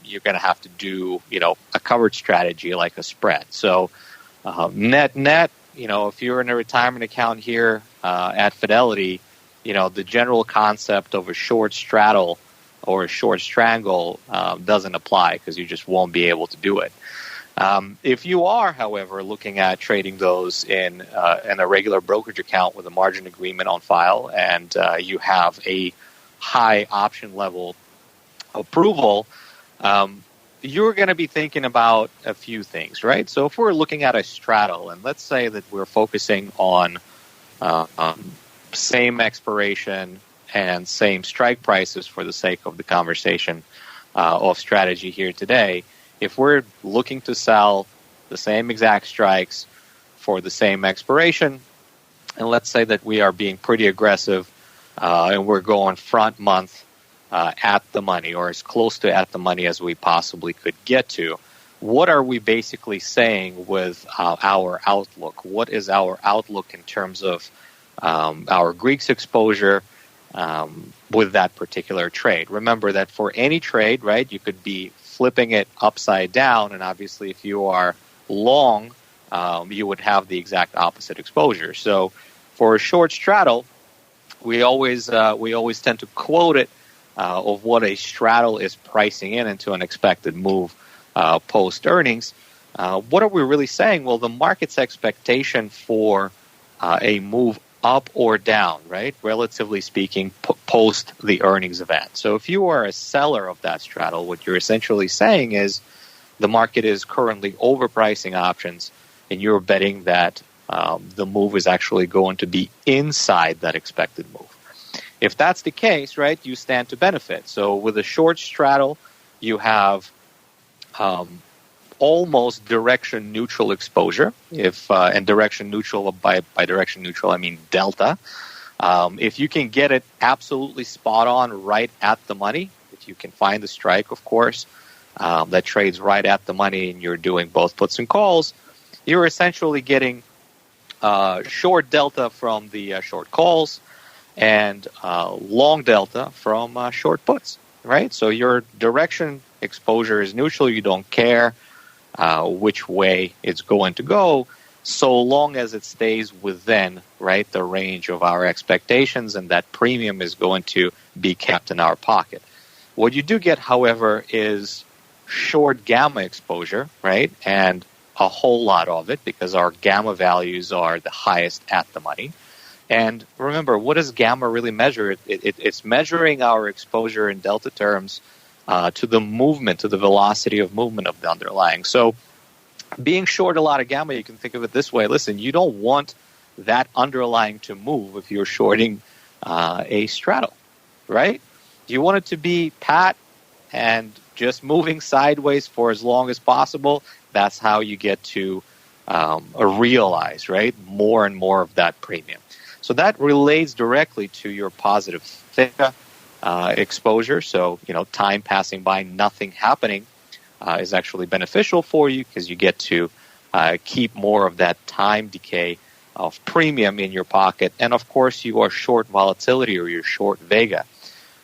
Speaker 3: you're going to have to do, a covered strategy like a spread. So net, if you're in a retirement account here at Fidelity, the general concept of a short straddle or a short strangle doesn't apply, because you just won't be able to do it. If you are, however, looking at trading those in a regular brokerage account with a margin agreement on file, and you have a high option level approval, you're going to be thinking about a few things, right? So if we're looking at a straddle, and let's say that we're focusing on same expiration and same strike prices for the sake of the conversation of strategy here today, if we're looking to sell the same exact strikes for the same expiration, and let's say that we are being pretty aggressive and we're going front month at the money, or as close to at the money as we possibly could get to, what are we basically saying with our outlook? What is our outlook in terms of our Greeks exposure with that particular trade? Remember that for any trade, right, you could be flipping it upside down, and obviously if you are long, you would have the exact opposite exposure. So for a short straddle, we always tend to quote it of what a straddle is pricing in into an expected move post earnings. What are we really saying? Well, the market's expectation for a move up or down, right, relatively speaking, post the earnings event. So if you are a seller of that straddle, what you're essentially saying is the market is currently overpricing options, and you're betting that the move is actually going to be inside that expected move. If that's the case, right, you stand to benefit. So with a short straddle, you have almost direction neutral exposure. And direction neutral, by direction neutral, I mean delta. If you can get it absolutely spot on right at the money, if you can find the strike, of course, that trades right at the money, and you're doing both puts and calls, you're essentially getting short delta from the short calls and long delta from short puts, right? So your direction exposure is neutral. You don't care which way it's going to go, so long as it stays within, right, the range of our expectations, and that premium is going to be kept in our pocket. What you do get, however, is short gamma exposure, right, and a whole lot of it, because our gamma values are the highest at the money. And remember, what does gamma really measure? It's measuring our exposure in delta terms to the movement, to the velocity of movement of the underlying. So being short a lot of gamma, you can think of it this way. Listen, you don't want that underlying to move if you're shorting a straddle, right? You want it to be pat and just moving sideways for as long as possible. That's how you get to realize, right, more and more of that premium. So that relates directly to your positive theta exposure. So, time passing by, nothing happening is actually beneficial for you, because you get to keep more of that time decay of premium in your pocket. And of course, you are short volatility, or you're short Vega.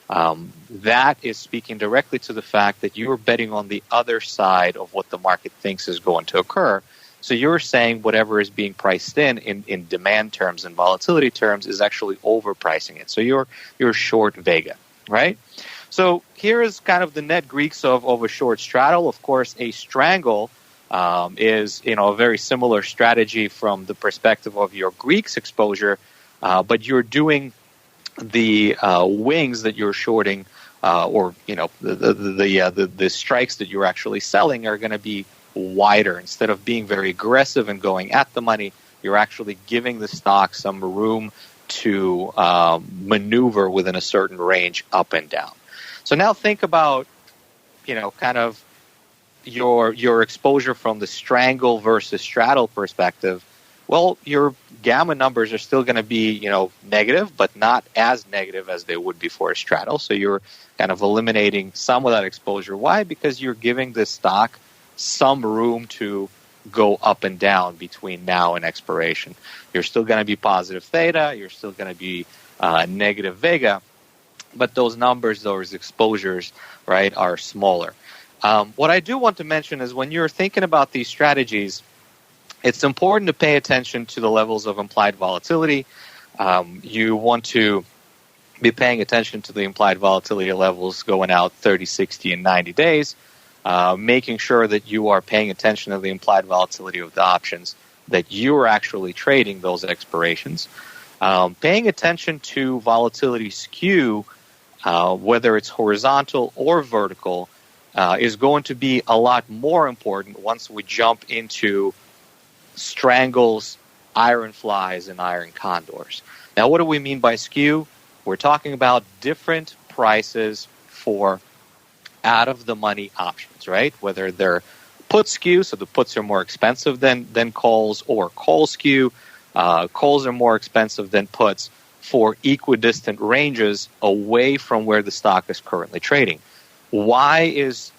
Speaker 3: That is speaking directly to the fact that you're betting on the other side of what the market thinks is going to occur. So you're saying whatever is being priced in demand terms and volatility terms is actually overpricing it. So you're short Vega, right? So here is kind of the net Greeks of a short straddle. Of course, a strangle is a very similar strategy from the perspective of your Greeks exposure, but you're doing the wings that you're shorting, or the strikes that you're actually selling are going to be wider. Instead of being very aggressive and going at the money, you're actually giving the stock some room to maneuver within a certain range up and down. So now think about, kind of your exposure from the strangle versus straddle perspective. Well, your gamma numbers are still going to be, negative, but not as negative as they would be for a straddle. So you're kind of eliminating some of that exposure. Why? Because you're giving the stock some room to go up and down between now and expiration. You're still going to be positive theta. You're still going to be negative vega. But those numbers, those exposures, right, are smaller. What I do want to mention is when you're thinking about these strategies, it's important to pay attention to the levels of implied volatility. You want to be paying attention to the implied volatility levels going out 30, 60, and 90 days, making sure that you are paying attention to the implied volatility of the options that you're actually trading those expirations. Paying attention to volatility skew, whether it's horizontal or vertical, is going to be a lot more important once we jump into strangles, iron flies, and iron condors. Now, what do we mean by skew? We're talking about different prices for out-of-the-money options, right? Whether they're put skew, so the puts are more expensive than calls, or call skew. Calls are more expensive than puts for equidistant ranges away from where the stock is currently trading. Why is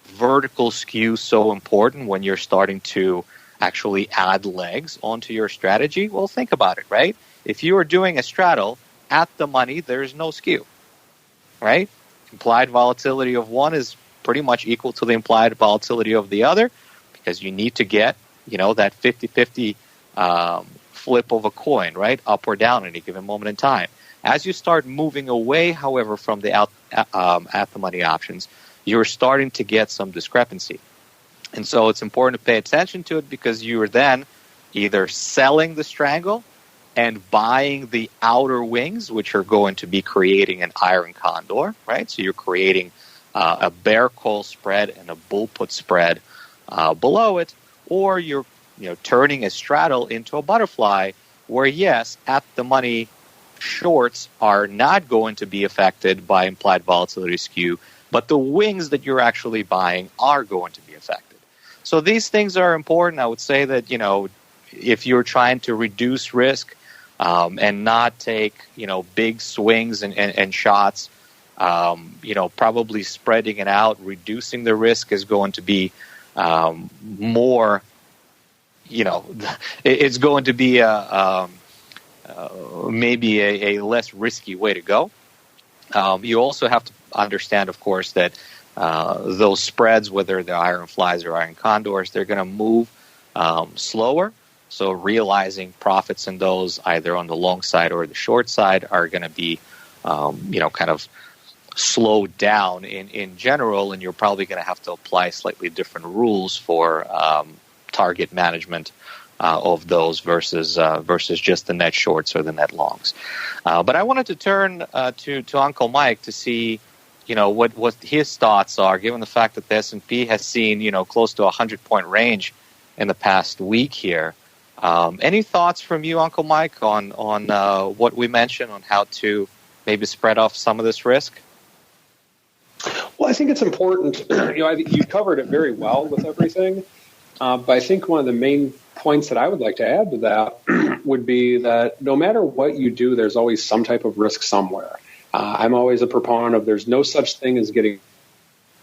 Speaker 3: vertical skew so important when you're starting to actually add legs onto your strategy? Well, think about it, right? If you are doing a straddle at the money, there's no skew, right? Implied volatility of one is pretty much equal to the implied volatility of the other, because you need to get, that 50-50 flip of a coin, right? Up or down at any given moment in time. As you start moving away, however, from the at the money options, you're starting to get some discrepancy. And so it's important to pay attention to it, because you are then either selling the strangle and buying the outer wings, which are going to be creating an iron condor, right? So you're creating a bear call spread and a bull put spread below it, or you're turning a straddle into a butterfly, where yes, at the money shorts are not going to be affected by implied volatility skew, but the wings that you're actually buying are going to be affected. So these things are important. I would say that, if you're trying to reduce risk and not take, big swings and shots, probably spreading it out, reducing the risk is going to be more, it's going to be maybe a less risky way to go. You also have to understand, of course, that those spreads, whether they're iron flies or iron condors, they're going to move slower. So realizing profits in those, either on the long side or the short side, are going to be, kind of slowed down in general, and you're probably going to have to apply slightly different rules for target management of those versus just the net shorts or the net longs. But I wanted to turn to Uncle Mike to see, what his thoughts are, given the fact that the S&P has seen, close to 100-point range in the past week here. Any thoughts from you, Uncle Mike, on what we mentioned on how to maybe spread off some of this risk?
Speaker 5: Well, I think it's important. You covered it very well with everything. But I think one of the main points that I would like to add to that would be that no matter what you do, there's always some type of risk somewhere. I'm always a proponent of there's no such thing as getting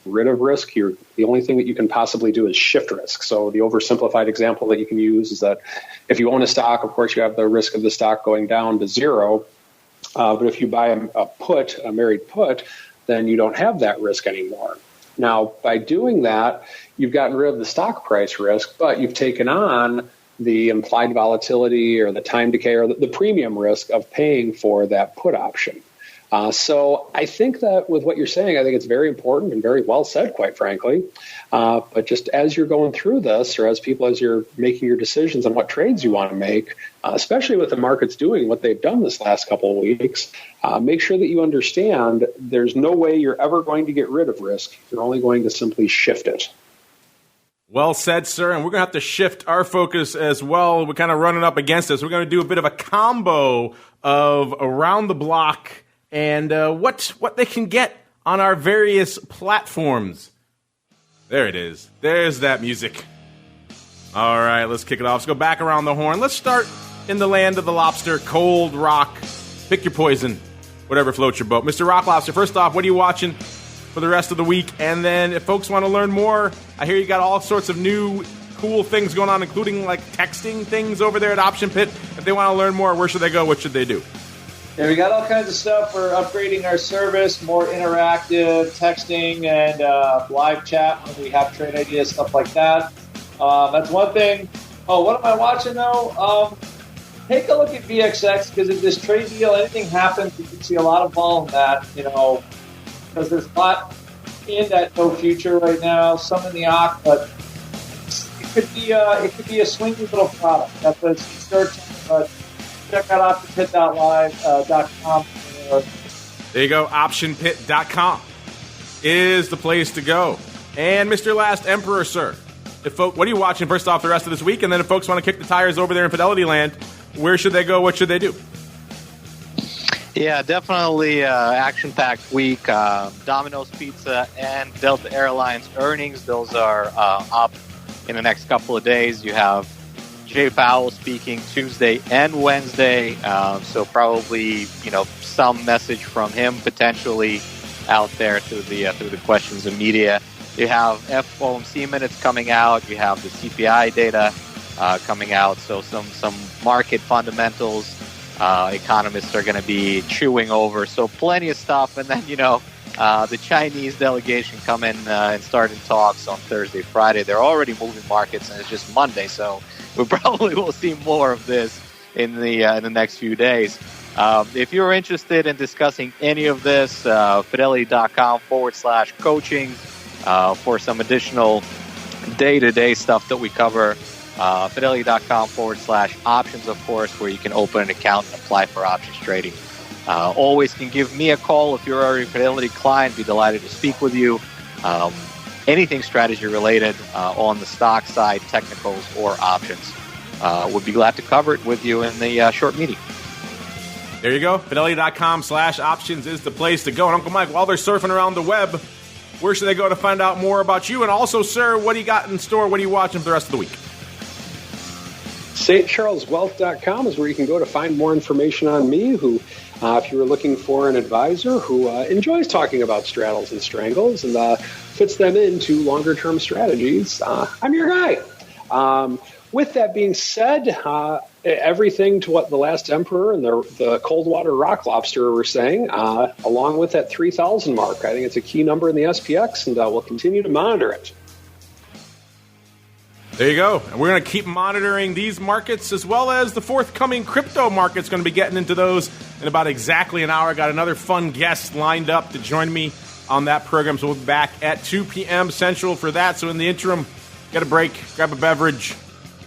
Speaker 5: rid of risk. The only thing that you can possibly do is shift risk. So the oversimplified example that you can use is that if you own a stock, of course, you have the risk of the stock going down to zero. But if you buy a married put, then you don't have that risk anymore. Now, by doing that, you've gotten rid of the stock price risk, but you've taken on the implied volatility or the time decay or the premium risk of paying for that put option. So I think that with what you're saying, I think it's very important and very well said, quite frankly. But just as you're going through this, or as you're making your decisions on what trades you want to make, especially with the markets doing what they've done this last couple of weeks, make sure that you understand there's no way you're ever going to get rid of risk. You're only going to simply shift it.
Speaker 2: Well said, sir. And we're going to have to shift our focus as well. We're kind of running up against this. We're going to do a bit of a combo of Around the Block and what they can get on our various platforms. There it is. There's that music. All right, let's kick it off. Let's go back around the horn. Let's start in the land of the lobster, Cold Rock. Pick your poison, whatever floats your boat. Mr. Rock Lobster, first off, what are you watching for the rest of the week? And then if folks want to learn more, I hear you got all sorts of new cool things going on, including like texting things over there at Option Pit. If they want to learn more, where should they go? What should they do?
Speaker 4: Yeah, we got all kinds of stuff. We're upgrading our service, more interactive texting and live chat when we have trade ideas, stuff like that. That's one thing. Oh, what am I watching though? Take a look at VXX, because if this trade deal, anything happens, you can see a lot of vol in that, because there's a lot in that no future right now, some in the OC, but it could be a swingy little product. That's a third time, but check out optionpit.live.com.
Speaker 2: There you go. Optionpit.com is the place to go. And Mr. Last Emperor, sir, what are you watching first off the rest of this week? And then if folks want to kick the tires over there in Fidelity Land, where should they go? What should they do?
Speaker 3: Yeah, definitely action-packed week. Domino's Pizza and Delta Airlines earnings, those are up in the next couple of days. You have Jay Powell speaking Tuesday and Wednesday, so probably some message from him potentially out there through the questions of media. You have FOMC minutes coming out. You have the CPI data coming out. So some market fundamentals economists are going to be chewing over. So plenty of stuff. And then the Chinese delegation come in and starting talks on Thursday, Friday. They're already moving markets, and it's just Monday. So we probably will see more of this in the next few days. If you're interested in discussing any of this, fidelity.com/coaching for some additional day-to-day stuff that we cover. Fidelity.com/options, of course, where you can open an account and apply for options trading. Always can give me a call if you're already a Fidelity client. Be delighted to speak with you. Anything strategy related on the stock side, technicals, or options. Would be glad to cover it with you in the short meeting.
Speaker 2: There you go. Fidelity.com/options is the place to go. And Uncle Mike, while they're surfing around the web, where should they go to find out more about you? And also, sir, what do you got in store? What are you watching for the rest of the week?
Speaker 5: stcharleswealth.com is where you can go to find more information on me, who, if you were looking for an advisor who enjoys talking about straddles and strangles and fits them into longer-term strategies, I'm your guy. With that being said, everything to what the Last Emperor and the Coldwater Rock Lobster were saying, along with that 3,000 mark. I think it's a key number in the SPX, and we'll continue to monitor it.
Speaker 2: There you go. And we're going to keep monitoring these markets as well as the forthcoming crypto market's going to be getting into those in about exactly an hour. I got another fun guest lined up to join me on that program, so we'll be back at 2 p.m. Central for that. So in the interim, get a break, grab a beverage,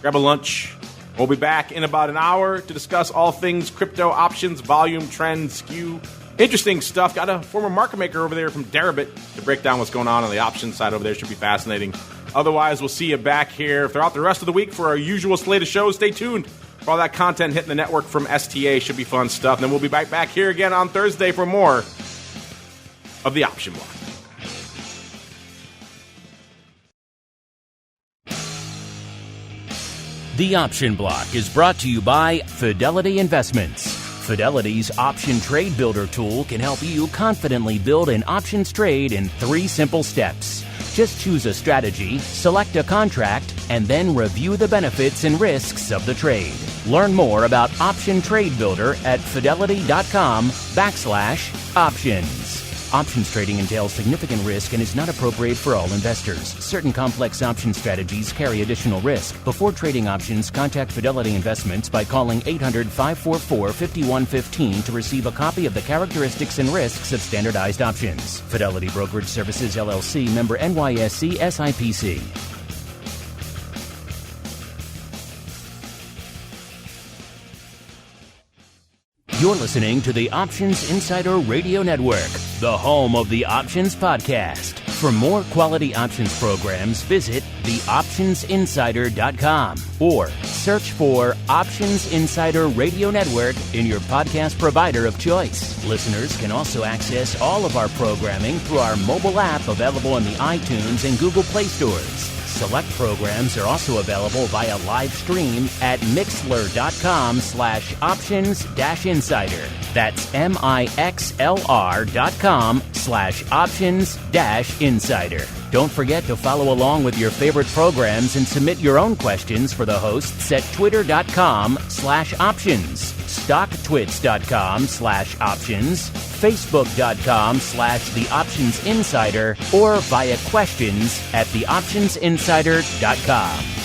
Speaker 2: grab a lunch. We'll be back in about an hour to discuss all things crypto, options, volume, trends, skew. Interesting stuff. Got a former market maker over there from Deribit to break down what's going on the options side over there. Should be fascinating. Otherwise, we'll see you back here throughout the rest of the week for our usual slate of shows. Stay tuned for all that content hitting the network from STA. Should be fun stuff. And then we'll be back here again on Thursday for more of the Option Block.
Speaker 1: The Option Block is brought to you by Fidelity Investments. Fidelity's Option Trade Builder tool can help you confidently build an options trade in 3 simple steps. Just choose a strategy, select a contract, and then review the benefits and risks of the trade. Learn more about Option Trade Builder at fidelity.com/options. Options trading entails significant risk and is not appropriate for all investors. Certain complex option strategies carry additional risk. Before trading options, contact Fidelity Investments by calling 800-544-5115 to receive a copy of the characteristics and risks of standardized options. Fidelity Brokerage Services, LLC, member NYSE SIPC. You're listening to the Options Insider Radio Network, the home of the Options Podcast. For more quality options programs, visit theoptionsinsider.com or search for Options Insider Radio Network in your podcast provider of choice. Listeners can also access all of our programming through our mobile app available in the iTunes and Google Play stores. Select programs are also available via live stream at mixlr.com/options-insider. That's mixlr.com/options-insider. Don't forget to follow along with your favorite programs and submit your own questions for the hosts at twitter.com/options, stocktwits.com/options, facebook.com/theoptionsinsider, or via questions at theoptionsinsider.com.